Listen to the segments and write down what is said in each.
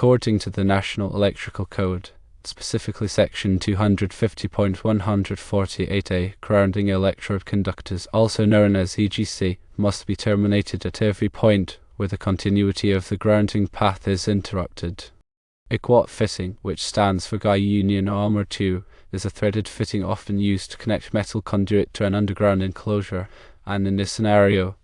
According to the National Electrical Code, specifically Section 250.148a, grounding electrode conductors, also known as EGC, must be terminated at every point where the continuity of the grounding path is interrupted. A GUAT fitting, which stands for Guy Union Armor 2, is a threaded fitting often used to connect metal conduit to an underground enclosure, and in this scenario,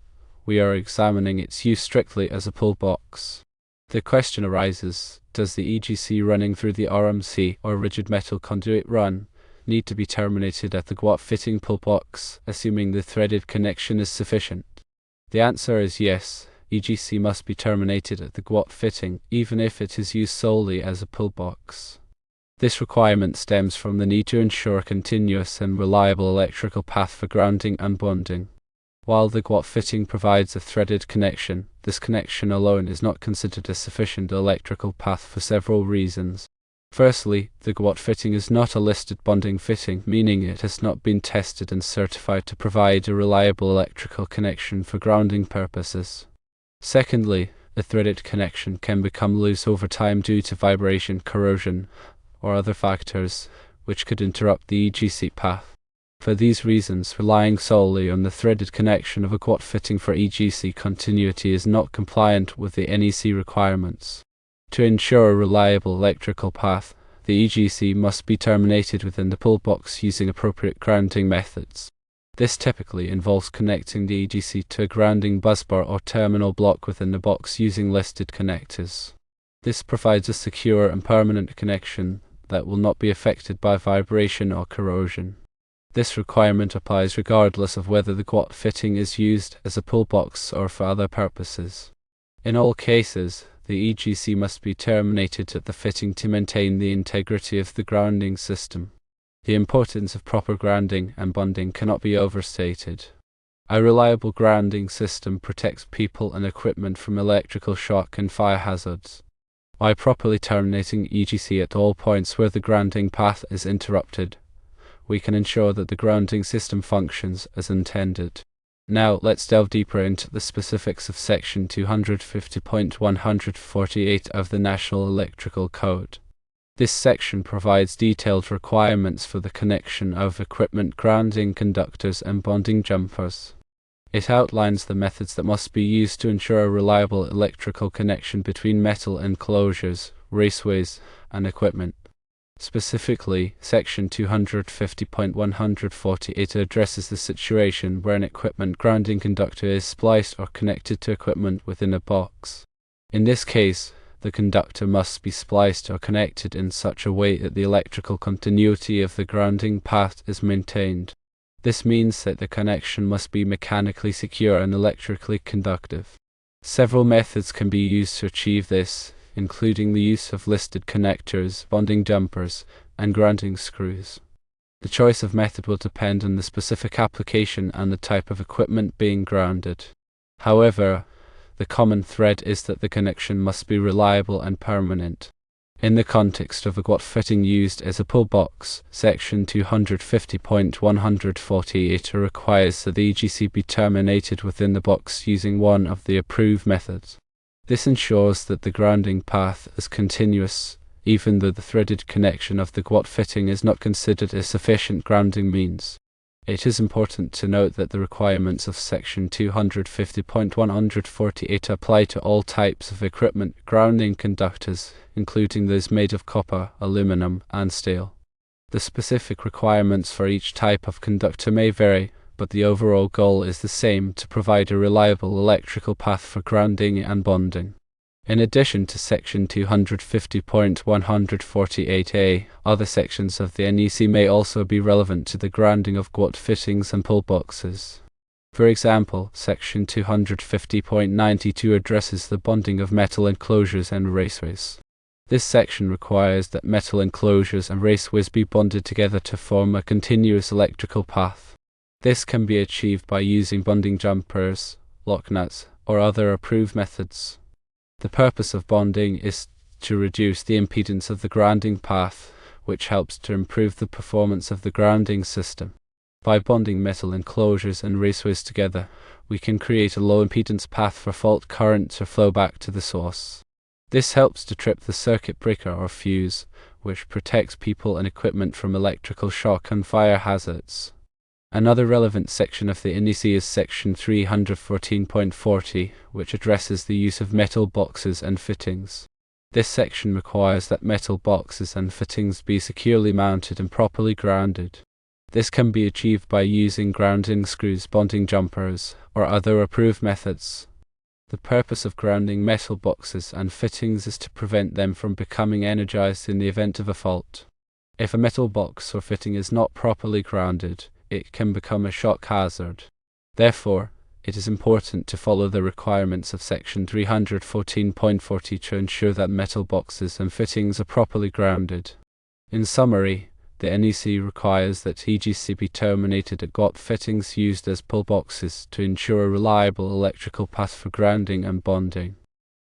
we are examining its use strictly as a pull box. The question arises, does the EGC running through the RMC, or rigid metal conduit run, need to be terminated at the GUAT fitting pull box, assuming the threaded connection is sufficient? The answer is yes. EGC must be terminated at the GUAT fitting, even if it is used solely as a pull box. This requirement stems from the need to ensure a continuous and reliable electrical path for grounding and bonding. While the GUAT fitting provides a threaded connection, this connection alone is not considered a sufficient electrical path for several reasons. Firstly, the GUAT fitting is not a listed bonding fitting, meaning it has not been tested and certified to provide a reliable electrical connection for grounding purposes. Secondly, the threaded connection can become loose over time due to vibration, corrosion, or other factors which could interrupt the EGC path. For these reasons, relying solely on the threaded connection of a GUAT fitting for EGC continuity is not compliant with the NEC requirements. To ensure a reliable electrical path, the EGC must be terminated within the pull box using appropriate grounding methods. This typically involves connecting the EGC to a grounding busbar or terminal block within the box using listed connectors. This provides a secure and permanent connection that will not be affected by vibration or corrosion. This requirement applies regardless of whether the GUAT fitting is used as a pull box or for other purposes. In all cases, the EGC must be terminated at the fitting to maintain the integrity of the grounding system. The importance of proper grounding and bonding cannot be overstated. A reliable grounding system protects people and equipment from electrical shock and fire hazards. By properly terminating EGC at all points where the grounding path is interrupted, we can ensure that the grounding system functions as intended. Now, let's delve deeper into the specifics of Section 250.148 of the National Electrical Code. This section provides detailed requirements for the connection of equipment grounding conductors and bonding jumpers. It outlines the methods that must be used to ensure a reliable electrical connection between metal enclosures, raceways, and equipment. Specifically, Section 250.148 addresses the situation where an equipment grounding conductor is spliced or connected to equipment within a box. In this case, the conductor must be spliced or connected in such a way that the electrical continuity of the grounding path is maintained. This means that the connection must be mechanically secure and electrically conductive. Several methods can be used to achieve this, including the use of listed connectors, bonding jumpers, and grounding screws. The choice of method will depend on the specific application and the type of equipment being grounded. However, the common thread is that the connection must be reliable and permanent. In the context of a GUAT fitting used as a pull box, Section 250.148 requires that the EGC be terminated within the box using one of the approved methods. This ensures that the grounding path is continuous, even though the threaded connection of the GUAT fitting is not considered a sufficient grounding means. It is important to note that the requirements of Section 250.148 apply to all types of equipment grounding conductors, including those made of copper, aluminum, and steel. The specific requirements for each type of conductor may vary, but the overall goal is the same: to provide a reliable electrical path for grounding and bonding. In addition to Section 250.148a, other sections of the NEC may also be relevant to the grounding of GUAT fittings and pull boxes. For example, Section 250.92 addresses the bonding of metal enclosures and raceways. This section requires that metal enclosures and raceways be bonded together to form a continuous electrical path. This can be achieved by using bonding jumpers, lock nuts, or other approved methods. The purpose of bonding is to reduce the impedance of the grounding path, which helps to improve the performance of the grounding system. By bonding metal enclosures and raceways together, we can create a low impedance path for fault current to flow back to the source. This helps to trip the circuit breaker or fuse, which protects people and equipment from electrical shock and fire hazards. Another relevant section of the NEC is section 314.40, which addresses the use of metal boxes and fittings. This section requires that metal boxes and fittings be securely mounted and properly grounded. This can be achieved by using grounding screws, bonding jumpers, or other approved methods. The purpose of grounding metal boxes and fittings is to prevent them from becoming energized in the event of a fault. If a metal box or fitting is not properly grounded, it can become a shock hazard. Therefore, it is important to follow the requirements of section 314.40 to ensure that metal boxes and fittings are properly grounded. In summary, the NEC requires that EGC be terminated at GUAT fittings used as pull boxes to ensure a reliable electrical path for grounding and bonding.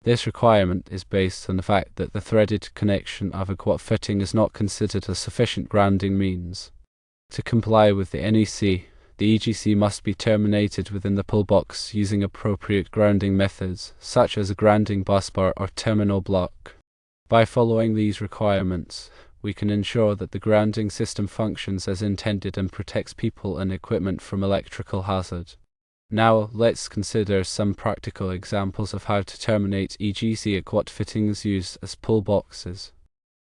This requirement is based on the fact that the threaded connection of a GUAT fitting is not considered a sufficient grounding means. To comply with the NEC, the EGC must be terminated within the pull box using appropriate grounding methods, such as a grounding busbar or terminal block. By following these requirements, we can ensure that the grounding system functions as intended and protects people and equipment from electrical hazard. Now, let's consider some practical examples of how to terminate EGC at GUAT fittings used as pull boxes.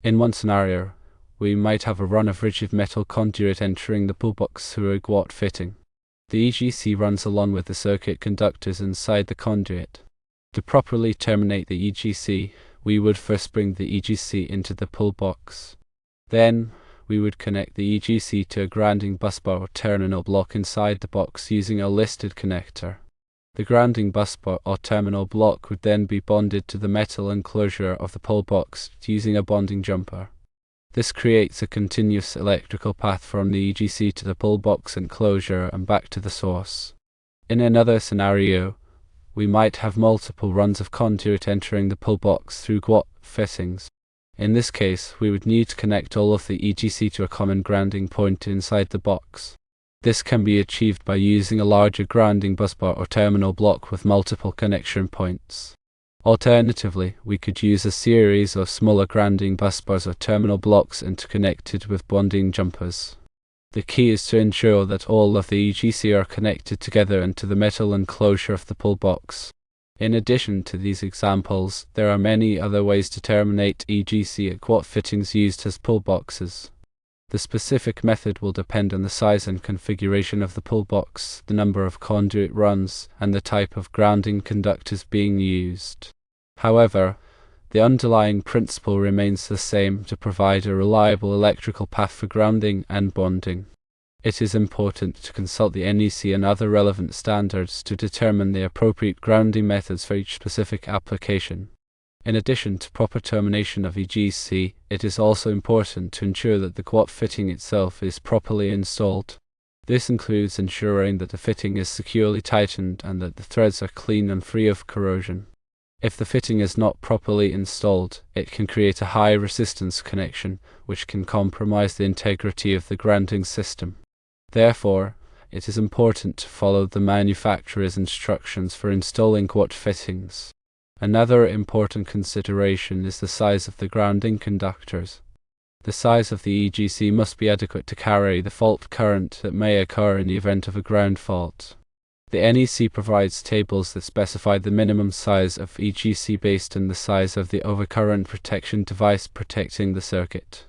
In one scenario, we might have a run of rigid metal conduit entering the pull box through a GUAT fitting. The EGC runs along with the circuit conductors inside the conduit. To properly terminate the EGC, we would first bring the EGC into the pull box. Then, we would connect the EGC to a grounding busbar or terminal block inside the box using a listed connector. The grounding busbar or terminal block would then be bonded to the metal enclosure of the pull box using a bonding jumper. This creates a continuous electrical path from the EGC to the pull box enclosure and back to the source. In another scenario, we might have multiple runs of conduit entering the pull box through GUAT fittings. In this case, we would need to connect all of the EGC to a common grounding point inside the box. This can be achieved by using a larger grounding busbar or terminal block with multiple connection points. Alternatively, we could use a series of smaller grounding busbars or terminal blocks interconnected with bonding jumpers. The key is to ensure that all of the EGC are connected together into the metal enclosure of the pull box. In addition to these examples, there are many other ways to terminate EGC at GUAT fittings used as pull boxes. The specific method will depend on the size and configuration of the pull box, the number of conduit runs, and the type of grounding conductors being used. However, the underlying principle remains the same: to provide a reliable electrical path for grounding and bonding. It is important to consult the NEC and other relevant standards to determine the appropriate grounding methods for each specific application. In addition to proper termination of EGC, it is also important to ensure that the GUAT fitting itself is properly installed. This includes ensuring that the fitting is securely tightened and that the threads are clean and free of corrosion. If the fitting is not properly installed, it can create a high resistance connection, which can compromise the integrity of the grounding system. Therefore, it is important to follow the manufacturer's instructions for installing GUAT fittings. Another important consideration is the size of the grounding conductors. The size of the EGC must be adequate to carry the fault current that may occur in the event of a ground fault. The NEC provides tables that specify the minimum size of EGC based on the size of the overcurrent protection device protecting the circuit.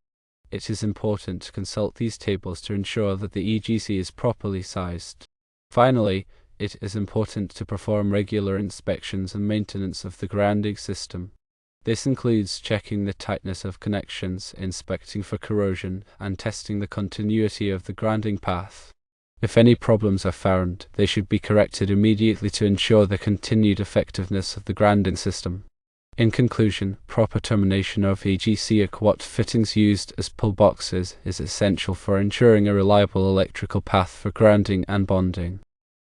It is important to consult these tables to ensure that the EGC is properly sized. Finally, it is important to perform regular inspections and maintenance of the grounding system. This includes checking the tightness of connections, inspecting for corrosion, and testing the continuity of the grounding path. If any problems are found, they should be corrected immediately to ensure the continued effectiveness of the grounding system. In conclusion, proper termination of EGC at GUAT fittings used as pull boxes is essential for ensuring a reliable electrical path for grounding and bonding.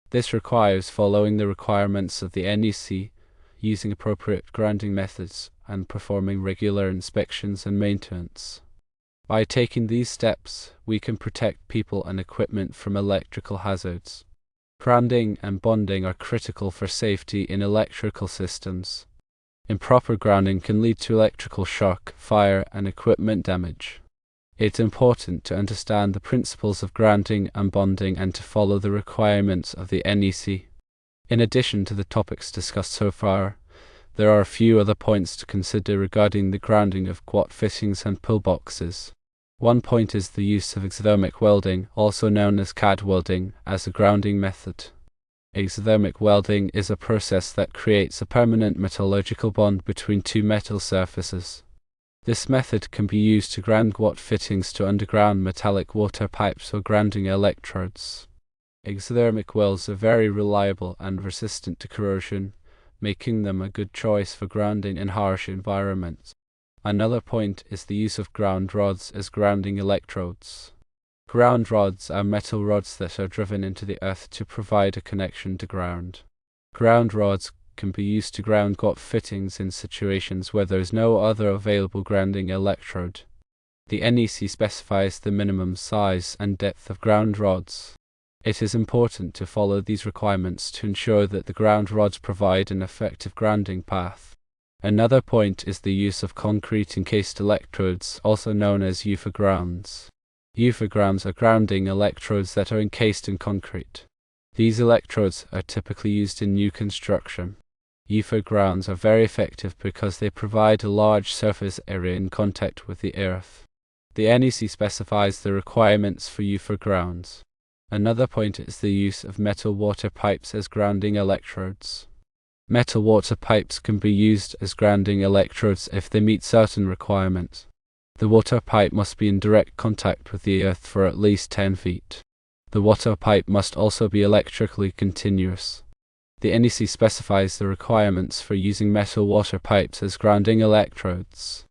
This requires following the requirements of the NEC, using appropriate grounding methods, and performing regular inspections and maintenance. By taking these steps, we can protect people and equipment from electrical hazards. Grounding and bonding are critical for safety in electrical systems. Improper grounding can lead to electrical shock, fire, and equipment damage. It's important to understand the principles of grounding and bonding and to follow the requirements of the NEC. In addition to the topics discussed so far, there are a few other points to consider regarding the grounding of GUAT fittings and pillboxes. One point is the use of exothermic welding, also known as CAD welding, as a grounding method. Exothermic welding is a process that creates a permanent metallurgical bond between two metal surfaces. This method can be used to ground GUAT fittings to underground metallic water pipes or grounding electrodes. Exothermic welds are very reliable and resistant to corrosion, making them a good choice for grounding in harsh environments. Another point is the use of ground rods as grounding electrodes. Ground rods are metal rods that are driven into the earth to provide a connection to ground. Ground rods can be used to ground GUAT fittings in situations where there is no other available grounding electrode. The NEC specifies the minimum size and depth of ground rods. It is important to follow these requirements to ensure that the ground rods provide an effective grounding path. Another point is the use of concrete encased electrodes, also known as UFA grounds. UFA grounds are grounding electrodes that are encased in concrete. These electrodes are typically used in new construction. UFA grounds are very effective because they provide a large surface area in contact with the earth. The NEC specifies the requirements for UFA grounds. Another point is the use of metal water pipes as grounding electrodes. Metal water pipes can be used as grounding electrodes if they meet certain requirements. The water pipe must be in direct contact with the earth for at least 10 feet. The water pipe must also be electrically continuous. The NEC specifies the requirements for using metal water pipes as grounding electrodes.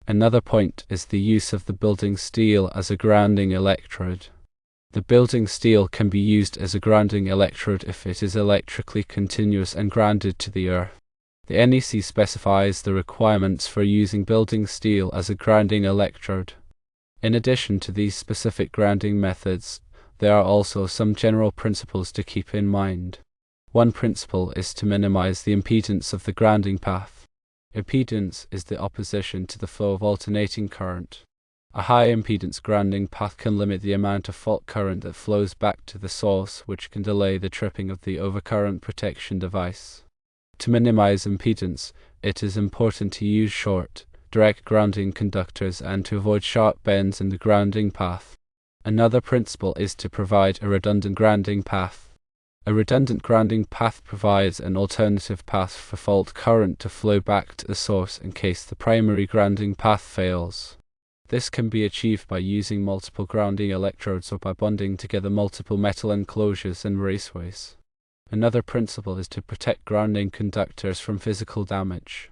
Another point is the use of the building steel as a grounding electrode. The building steel can be used as a grounding electrode if it is electrically continuous and grounded to the earth. The NEC specifies the requirements for using building steel as a grounding electrode. In addition to these specific grounding methods, there are also some general principles to keep in mind. One principle is to minimize the impedance of the grounding path. Impedance is the opposition to the flow of alternating current. A high impedance grounding path can limit the amount of fault current that flows back to the source, which can delay the tripping of the overcurrent protection device. To minimize impedance, it is important to use short, direct grounding conductors and to avoid sharp bends in the grounding path. Another principle is to provide a redundant grounding path. A redundant grounding path provides an alternative path for fault current to flow back to the source in case the primary grounding path fails. This can be achieved by using multiple grounding electrodes or by bonding together multiple metal enclosures and raceways. Another principle is to protect grounding conductors from physical damage.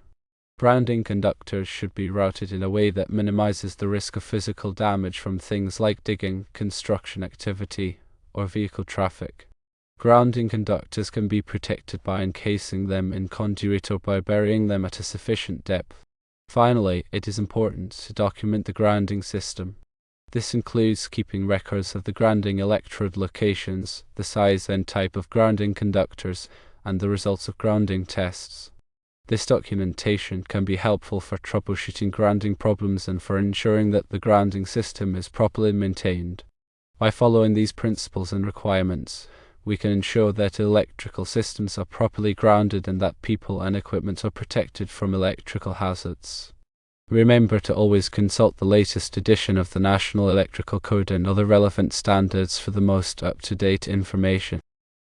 Grounding conductors should be routed in a way that minimizes the risk of physical damage from things like digging, construction activity, or vehicle traffic. Grounding conductors can be protected by encasing them in conduit or by burying them at a sufficient depth. Finally, it is important to document the grounding system. This includes keeping records of the grounding electrode locations, the size and type of grounding conductors, and the results of grounding tests. This documentation can be helpful for troubleshooting grounding problems and for ensuring that the grounding system is properly maintained. By following these principles and requirements, we can ensure that electrical systems are properly grounded and that people and equipment are protected from electrical hazards. Remember to always consult the latest edition of the National Electrical Code and other relevant standards for the most up-to-date information.